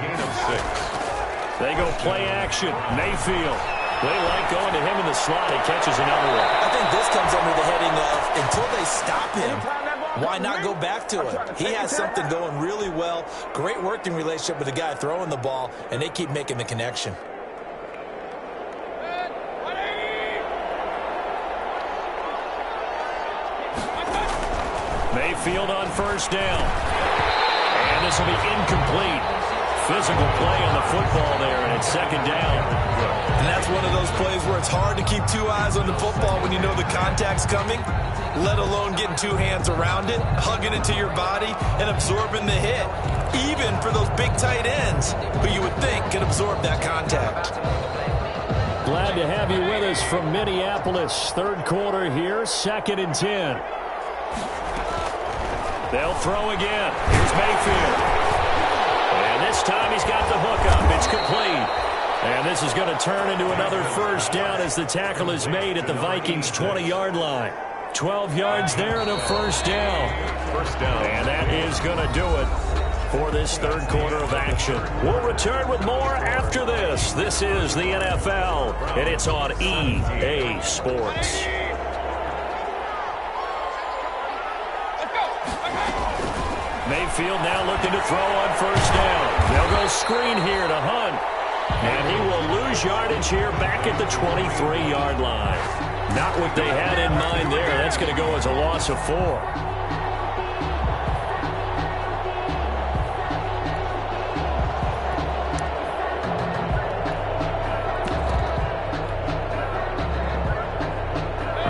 S1: They go play action. Mayfield. They like going to him in the slot. He catches another one.
S4: I think this comes under the heading of until they stop him, why not go back to it? He has something going really well. Great working relationship with the guy throwing the ball, and they keep making the connection. Mayfield on 1st down. And this will be incomplete.
S1: physical play on the football there, and it's second down.
S3: And that's one of those plays where it's hard to keep two eyes on the football when you know the contact's coming, let alone getting two hands around it, hugging it to your body, and absorbing the hit, even for those big tight ends who you would think could absorb that contact.
S1: Glad to have you with us from Minneapolis. Third quarter here, 2nd and 10. They'll throw again. Here's Mayfield. And this time he's got the hook up. It's complete. And this is going to turn into another first down as the tackle is made at the Vikings' 20-yard line. 12 yards there and a first down.
S2: First down.
S1: And that is going to do it for this third quarter of action. We'll return with more after this. This is the NFL, and it's on EA Sports. Mayfield now looking to throw on first down. They'll go screen here to Hunt. And he will lose yardage here back at the 23-yard line. Not what they had in mind there. That's going to go as a loss of 4.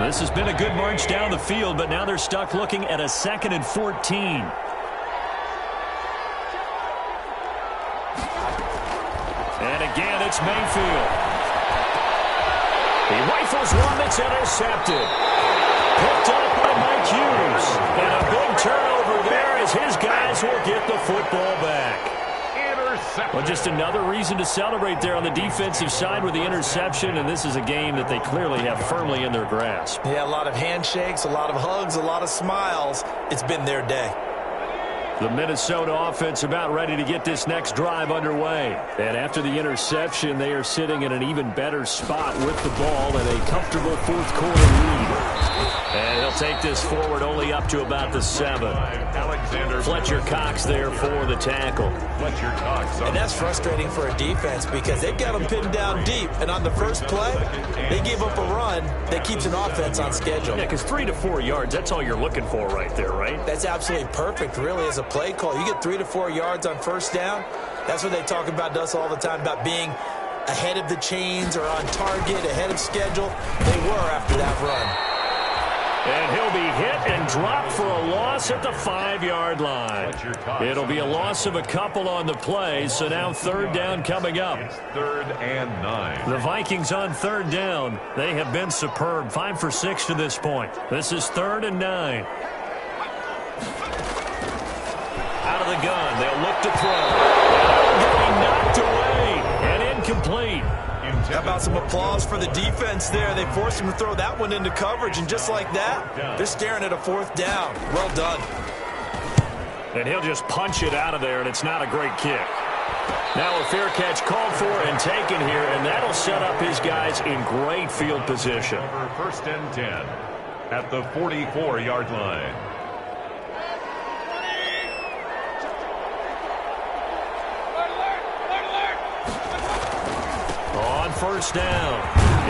S1: This has been a good march down the field, but now they're stuck looking at a 2nd and 14. And again, it's Mayfield. He rifles one that's intercepted. Picked up by Mike Hughes. And a big turnover there as his guys will get the football back. Well, just another reason to celebrate there on the defensive side with the interception, and this is a game that they clearly have firmly in their grasp.
S3: Yeah, a lot of handshakes, a lot of hugs, a lot of smiles. It's been their day.
S1: The Minnesota offense about ready to get this next drive underway. And after the interception, they are sitting in an even better spot with the ball and a comfortable fourth quarter lead. And he'll take this forward only up to about the 7.
S2: Alexander
S1: Fletcher Cox there for the tackle.
S2: Fletcher Cox.
S3: And that's frustrating for a defense because they've got them pinned down deep. And on the first play, they gave up a run that keeps an offense on schedule.
S1: Yeah, because 3 to 4 yards, that's all you're looking for right there, right?
S3: That's absolutely perfect, really, as a play call. You get 3 to 4 yards on first down. That's what they talk about to us all the time, about being ahead of the chains or on target, ahead of schedule. They were after that run.
S1: And he'll be hit and dropped for a loss at the 5-yard line. It'll be a loss of a couple on the play, so now third down coming up.
S2: It's 3rd and 9.
S1: The Vikings on third down. They have been superb. 5 for 6 to this point. This is 3rd and 9. Out of the gun. They'll look to throw. Getting knocked away and incomplete.
S3: How about some applause for the defense there? They forced him to throw that one into coverage, and just like that, they're staring at a 4th down. Well done.
S1: And he'll just punch it out of there, and it's not a great kick. Now a fair catch called for and taken here, and that'll set up his guys in great field position.
S2: First and 10 at the 44-yard line.
S1: First down.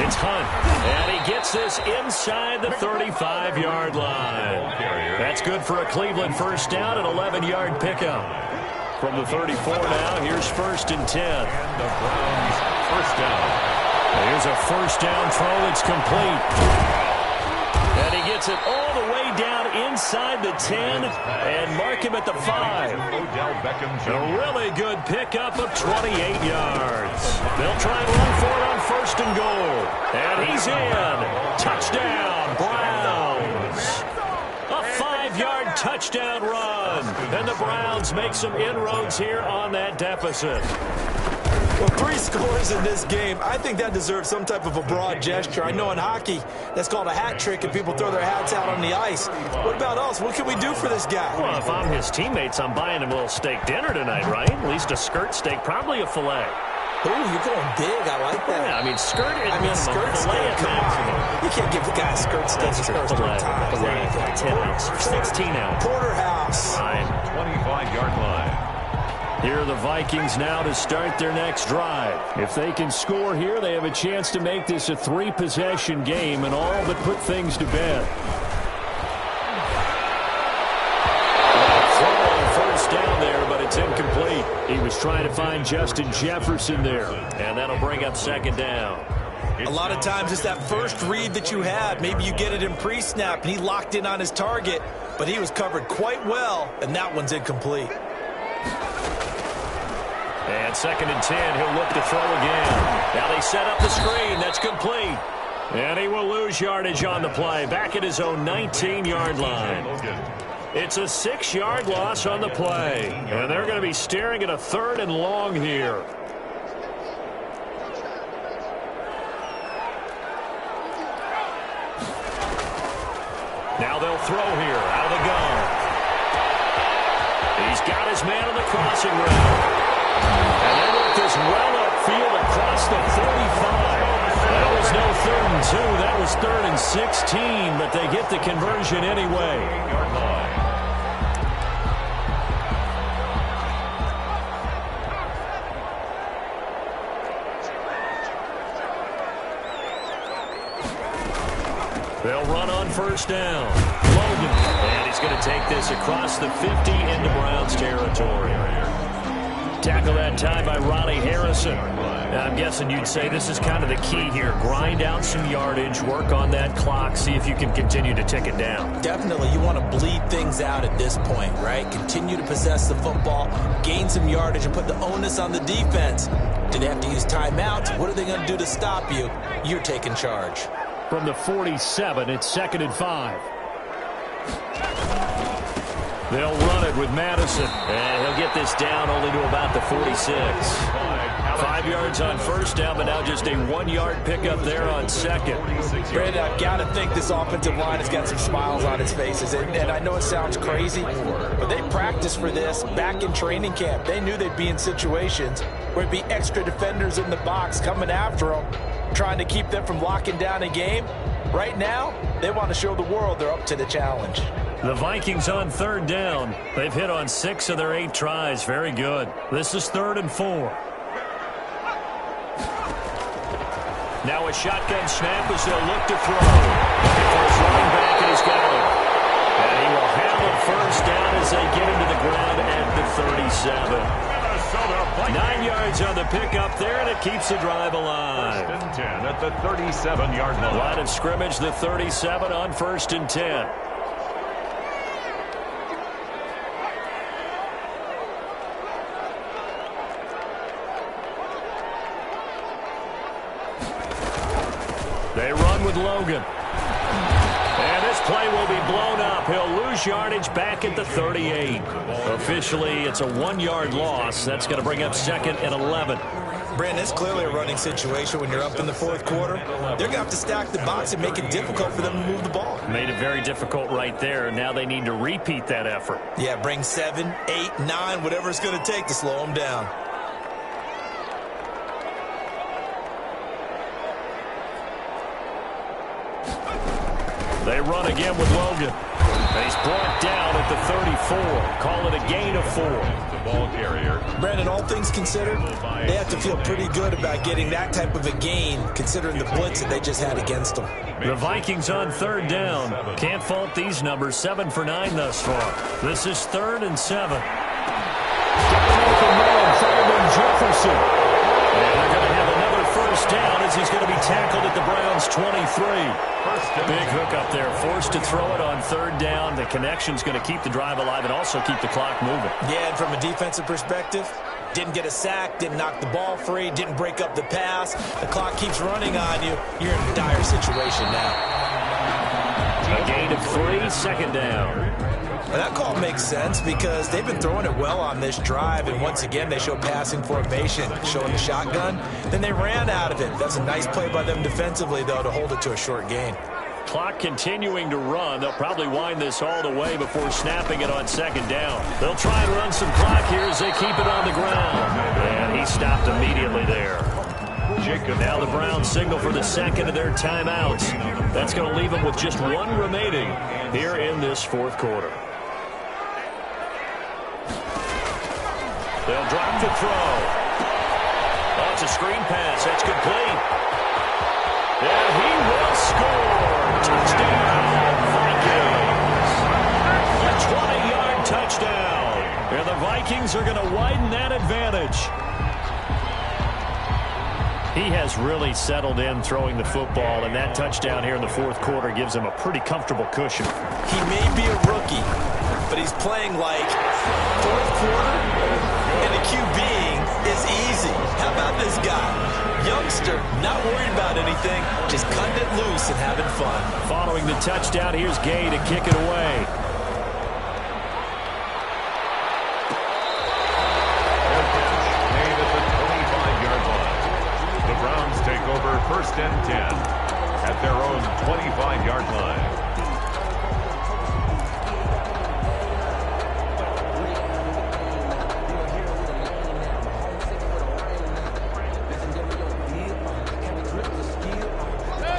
S1: It's Hunt. And he gets this inside the 35-yard line. That's good for a Cleveland first down, an 11-yard pickup. From the 34 now, here's 1st and 10.
S2: And the Browns first down.
S1: Here's a first down throw that's complete. And he gets it all the way down inside the 10 and mark him at the 5.
S2: Odell Beckham Jr.
S1: A really good pickup of 28 yards. They'll try and run for it on 1st and goal. And he's in. Touchdown, Browns. A 5-yard touchdown run. And the Browns make some inroads here on that deficit.
S3: Well, 3 scores in this game. I think that deserves some type of a broad gesture. I know in hockey, that's called a hat trick, and people throw their hats out on the ice. What about us? What can we do for this guy?
S1: Well, if I'm his teammates, I'm buying him a little steak dinner tonight, right? At least a skirt steak, probably a filet.
S3: Ooh, you're going big. I like that.
S1: Yeah, I mean, skirt at minimum,
S3: skirt
S1: filet
S3: steak.
S1: at
S3: Come
S1: maximum.
S3: on. You can't give the guy a skirt steak.
S1: That's
S3: It's first
S1: filet,
S3: time.
S1: filet, 10 ounce, 16 ounce.
S3: Porterhouse.
S1: Fine.
S2: 25-yard line.
S1: Here are the Vikings now to start their next drive. If they can score here, they have a chance to make this a 3-possession game and all but put things to bed. Throw on first down there, but it's incomplete. He was trying to find Justin Jefferson there, and that'll bring up second down.
S3: A lot of times it's that first read that you had. Maybe you get it in pre-snap, and he locked in on his target, but he was covered quite well, and that one's incomplete.
S1: And 2nd and 10, he'll look to throw again. Now they set up the screen. That's complete. And he will lose yardage on the play, back at his own 19-yard line. It's a 6-yard loss on the play, and they're going to be staring at a 3rd and long here. Now they'll throw here, out of the gun. He's got his man on the crossing route. And they work this well upfield across the 45. That was no 3rd and 2. That was 3rd and 16, but they get the conversion anyway. They'll run on 1st down. Logan. And he's going to take this across the 50 into Browns territory. Tackle that time by Ronnie Harrison. Now, I'm guessing you'd say this is kind of the key here. Grind out some yardage, work on that clock, see if you can continue to tick it down.
S3: Definitely. You want to bleed things out at this point, right? Continue to possess the football, gain some yardage, and put the onus on the defense. Do they have to use timeouts? What are they going to do to stop you? You're taking charge.
S1: From the 47, it's 2nd and 5. They'll run it with Madison, and he'll get this down only to about the 46. 5 yards on 1st down, but now just a 1-yard pickup there on 2nd.
S3: Brandon, I've got to think this offensive line has got some smiles on its faces. And I know it sounds crazy, but they practiced for this back in training camp. They knew they'd be in situations where there'd be extra defenders in the box coming after them, trying to keep them from locking down a game. Right now, they want to show the world they're up to the challenge.
S1: The Vikings on 3rd down. They've hit on 6 of their 8 tries. Very good. This is 3rd and 4. Now a shotgun snap as they'll look to throw. Looking for his running back, and he's got it. And he will have a 1st down as they get him to the ground at the 37. 9 yards on the pickup there, and it keeps the drive alive.
S2: 1st and 10 at the 37-yard line.
S1: Line of scrimmage, the 37 on 1st and 10. They run with Logan. And this play will be blown up. He'll lose yardage back at the 38. Officially, it's a 1-yard loss. That's going to bring up 2nd and 11.
S3: Brandon, it's clearly a running situation when you're up in the 4th quarter. They're going to have to stack the box and make it difficult for them to move the ball.
S1: Made it very difficult right there. Now they need to repeat that effort.
S3: Yeah, bring 7, 8, 9, whatever it's going to take to slow them down.
S1: They run again with Logan. He's brought down at the 34. Call it a gain of 4.
S2: The ball carrier.
S3: Brandon, all things considered, they have to feel pretty good about getting that type of a gain, considering the blitz that they just had against them.
S1: The Vikings on 3rd down. Can't fault these numbers. 7 for 9 thus far. This is 3rd and 7. Got an open man, Thurman Jefferson. And they're going to have another 1st down as he's going to be tackled at the Browns' 23. Big hook up there, forced to throw it on 3rd down. The connection's going to keep the drive alive and also keep the clock moving.
S3: Yeah, and from a defensive perspective, didn't get a sack, didn't knock the ball free, didn't break up the pass. The clock keeps running on you. You're in a dire situation now.
S1: A gain of 3, 2nd down.
S3: And that call makes sense because they've been throwing it well on this drive, and once again they show passing formation, showing the shotgun. Then they ran out of it. That's a nice play by them defensively, though, to hold it to a short gain.
S1: Clock continuing to run. They'll probably wind this all the way before snapping it on 2nd down. They'll try and run some clock here as they keep it on the ground. And he stopped immediately there. Now the Browns signal for the 2nd of their timeouts. That's going to leave them with just 1 remaining here in this 4th quarter. They'll drop to throw. Oh, it's a screen pass. That's complete. And he will score. Touchdown, Vikings. A 20-yard touchdown. And the Vikings are going to widen that advantage. He has really settled in throwing the football, and that touchdown here in the fourth quarter gives him a pretty comfortable cushion.
S3: He may be a rookie, but he's playing like fourth quarter, and a QBing is easy. How about this guy? Youngster, not worried about anything, just cutting it loose and having fun.
S1: Following the touchdown, here's Gay to kick it away.
S2: Take over first and 10 at their own 25-yard line.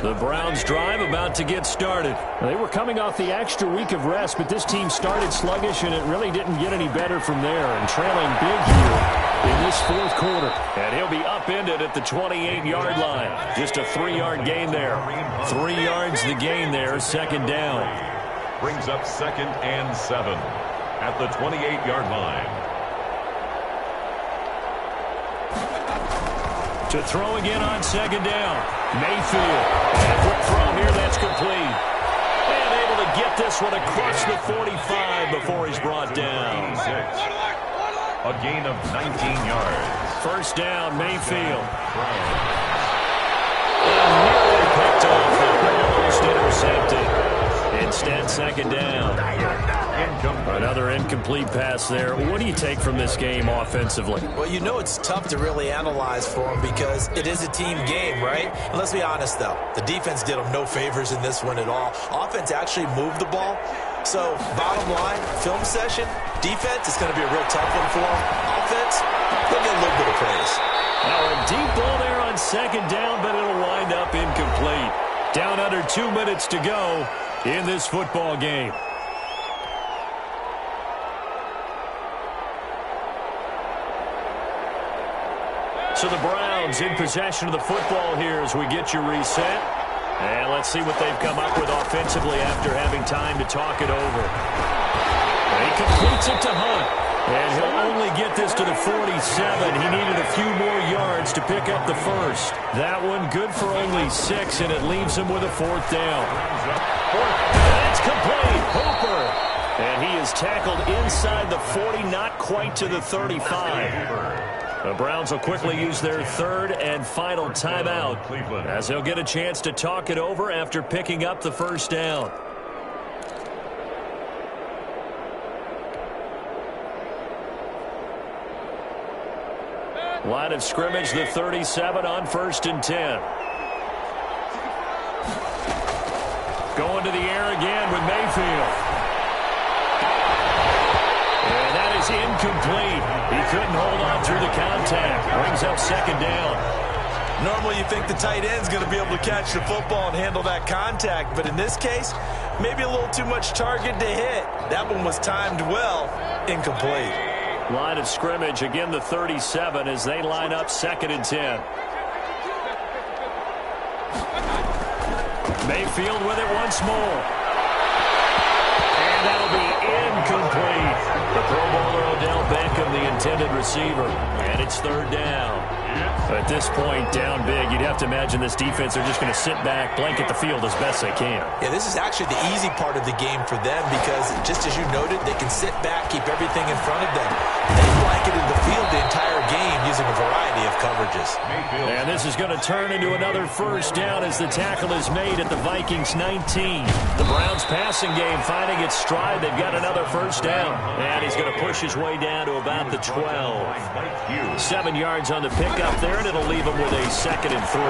S1: The Browns drive about to get started. They were coming off the extra week of rest, but this team started sluggish, and it really didn't get any better from there, and trailing big here in this fourth quarter. And he'll be upended at the 28-yard line. Just a 3-yard gain there. 3 yards the gain there, second down.
S2: Brings up second and 7 at the 28-yard line.
S1: To throw again on second down. Mayfield. And quick throw here, that's complete. And able to get this one across the 45 before he's brought down.
S2: A gain of 19 yards.
S1: First down, Mayfield. And nearly picked off and almost intercepted. Instead, second down. Another incomplete pass there. What do you take from this game offensively?
S3: Well, you know it's tough to really analyze for them because it is a team game, right? And let's be honest, though. The defense did them no favors in this one at all. Offense actually moved the ball. So, bottom line, film session, defense is going to be a real tough one for them. Offense, they'll get a little bit of praise.
S1: Now, a deep ball there on second down, but it'll wind up incomplete. Down under 2 minutes to go in this football game. So the Browns in possession of the football here as we get you reset. And let's see what they've come up with offensively after having time to talk it over. And he completes it to Hunt. And he'll only get this to the 47. He needed a few more yards to pick up the first. That one good for only 6, and it leaves him with a fourth down. That's complete. Hooper. And he is tackled inside the 40, not quite to the 35. The Browns will quickly use their third and final timeout as they'll get a chance to talk it over after picking up the first down. Line of scrimmage, the 37 on first and 10. Going to the air again with Mayfield. And that is incomplete. He couldn't hold on through the contact. Brings up second down.
S3: Normally you think the tight end's going to be able to catch the football and handle that contact, but in this case, maybe a little too much target to hit. That one was timed well. Incomplete.
S1: Line of scrimmage, again the 37 as they line up second and 10. Mayfield with it once more. And that'll be incomplete. The Pro Bowler Odell Beckham, the intended receiver. And it's third down. At this point, down big, you'd have to imagine this defense are just going to sit back, blanket the field as best they can.
S3: Yeah, this is actually the easy part of the game for them because, just as you noted, they can sit back, keep everything in front of them. They blanketed the field the entire game using a variety of coverages.
S1: And this is going to turn into another first down as the tackle is made at the Vikings 19. The Browns passing game finding its stride. They've got another first down. And he's going to push his way down to about the 12. 7 yards on the pickup there, and it'll leave him with a second and 3.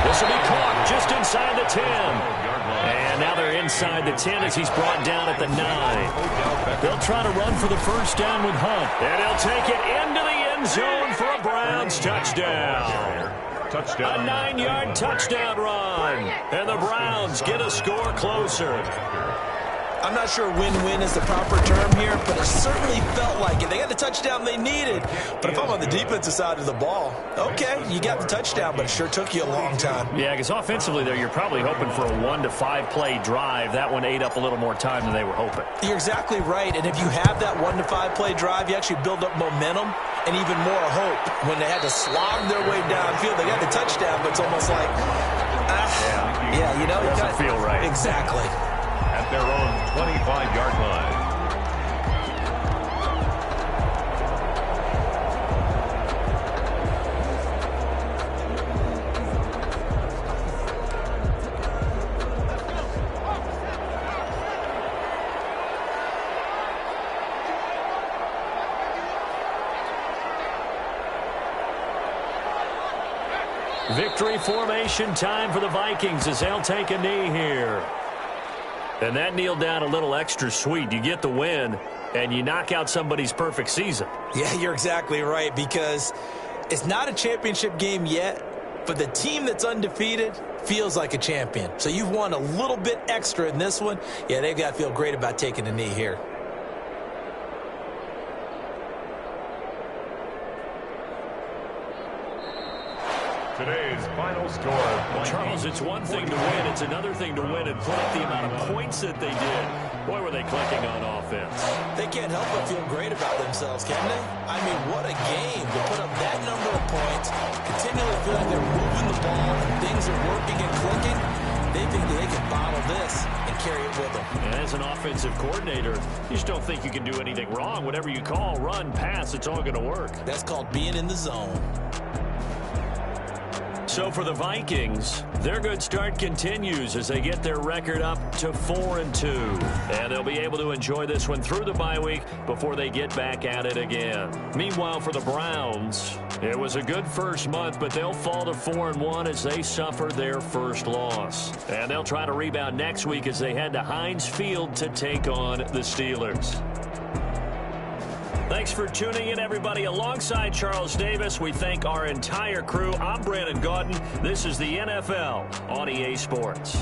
S1: This will be caught just inside the 10. And now they're inside the 10 as he's brought down at the 9. They'll try to run for the first down with Hunt. And he'll take it into the end zone for a Browns touchdown. A 9-yard touchdown run. And the Browns get a score closer.
S3: I'm not sure win-win is the proper term here, but it certainly felt like it. They got the touchdown they needed. But if I'm on the defensive side of the ball, okay, you got the touchdown, but it sure took you a long time.
S1: Yeah, because offensively there, you're probably hoping for a 1 to 5 play drive. That one ate up a little more time than they were hoping.
S3: You're exactly right. And if you have that 1 to 5 play drive, you actually build up momentum and even more hope. When they had to slog their way downfield, they got the touchdown, but it's almost like, yeah, you know,
S1: it doesn't feel right.
S3: Exactly.
S2: At their own 25-yard line.
S1: Victory formation time for the Vikings as they'll take a knee here. And that kneel down a little extra sweet. You get the win, and you knock out somebody's perfect season.
S3: Yeah, you're exactly right, because it's not a championship game yet, but the team that's undefeated feels like a champion. So you've won a little bit extra in this one. Yeah, they've got to feel great about taking a knee here.
S2: Today's final score.
S1: Charles, it's one thing to win. It's another thing to win and put up the amount of points that they did. Boy, were they clicking on offense.
S3: They can't help but feel great about themselves, can they? I mean, what a game to put up that number of points, continually feel like they're moving the ball, things are working and clicking. They think they can bottle this and carry it with them.
S1: And as an offensive coordinator, you just don't think you can do anything wrong. Whatever you call, run, pass, it's all going to work.
S3: That's called being in the zone.
S1: So for the Vikings, their good start continues as they get their record up to 4-2. And they'll be able to enjoy this one through the bye week before they get back at it again. Meanwhile, for the Browns, it was a good first month, but they'll fall to 4-1 as they suffer their first loss. And they'll try to rebound next week as they head to Heinz Field to take on the Steelers. Thanks for tuning in, everybody. Alongside Charles Davis, we thank our entire crew. I'm Brandon Gaudin. This is the NFL on EA Sports.